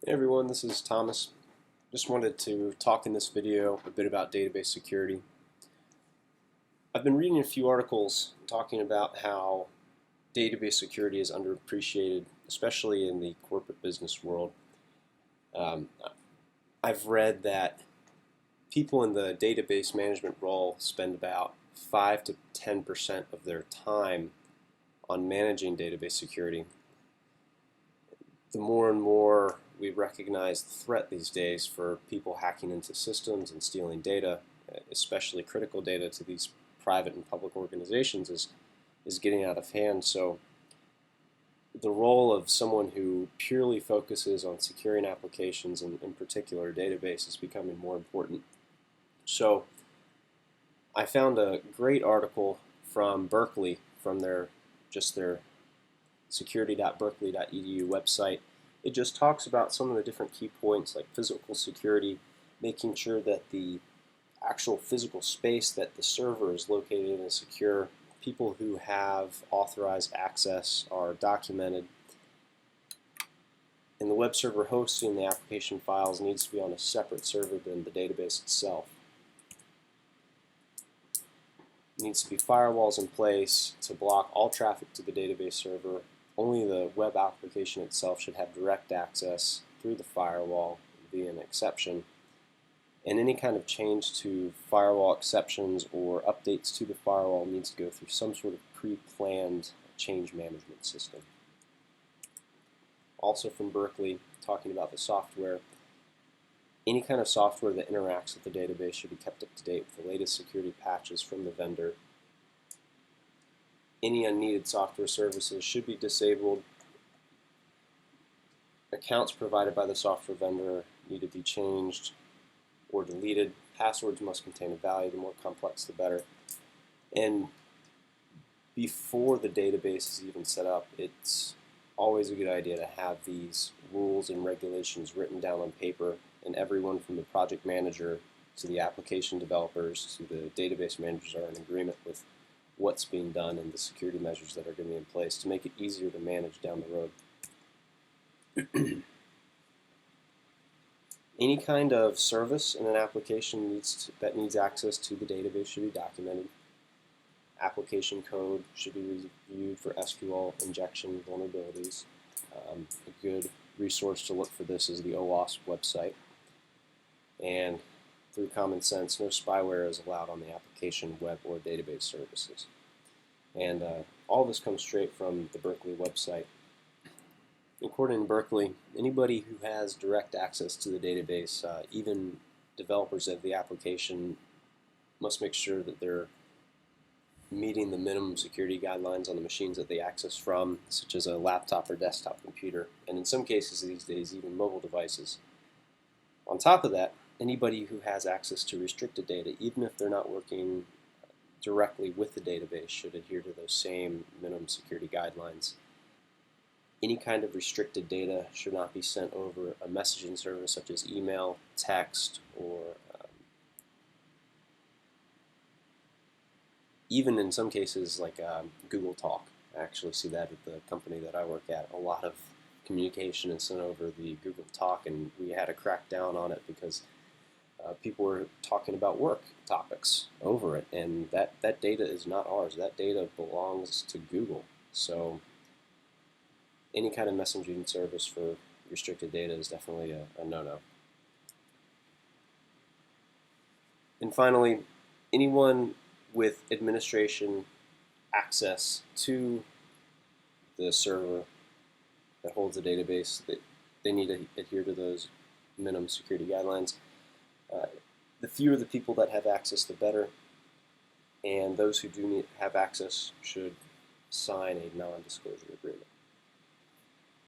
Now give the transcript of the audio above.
Hey everyone, this is Thomas. Just wanted to talk in this video a bit about database security. I've been reading a few articles talking about how database security is underappreciated, especially in the corporate business world. Um, I've read that people in the database management role spend about 5 to 10% of their time on managing database security. The more and more we recognize the threat these days for people hacking into systems and stealing data, especially critical data to these private and public organizations, is getting out of hand. So the role of someone who purely focuses on securing applications and in particular database is becoming more important. So I found a great article from Berkeley, from their security.berkeley.edu website. It just talks about some of the different key points like physical security, making sure that the actual physical space that the server is located in is secure. People who have authorized access are documented. And the web server hosting the application files needs to be on a separate server than the database itself. There needs to be firewalls in place to block all traffic to the database server. Only the web application itself should have direct access through the firewall via an exception. And any kind of change to firewall exceptions or updates to the firewall needs to go through some sort of pre-planned change management system. Also from Berkeley, talking about the software, any kind of software that interacts with the database should be kept up to date with the latest security patches from the vendor. Any unneeded software services should be disabled. Accounts provided by the software vendor need to be changed or deleted. Passwords must contain a value. The more complex, the better. And before the database is even set up, it's always a good idea to have these rules and regulations written down on paper, and everyone from the project manager to the application developers to the database managers are in agreement with what's being done and the security measures that are going to be in place to make it easier to manage down the road. Any kind of service in an application that needs access to the database should be documented. Application code should be reviewed for SQL injection vulnerabilities. A good resource to look for this is the OWASP website. And through common sense, no spyware is allowed on the application, web, or database services. And all this comes straight from the Berkeley website. According to Berkeley, anybody who has direct access to the database, even developers of the application, must make sure that they're meeting the minimum security guidelines on the machines that they access from, such as a laptop or desktop computer, and in some cases these days even mobile devices. On top of that, anybody who has access to restricted data, even if they're not working directly with the database, should adhere to those same minimum security guidelines. Any kind of restricted data should not be sent over a messaging service such as email, text, or even in some cases like Google Talk. I actually see that at the company that I work at. A lot of communication is sent over the Google Talk, and we had to crack down on it because people were talking about work topics over it, and that data is not ours. That data belongs to Google. So any kind of messaging service for restricted data is definitely a no-no. And finally, anyone with administration access to the server that holds the database, they need to adhere to those minimum security guidelines. The fewer the people that have access, the better. And those who do have access should sign a non-disclosure agreement.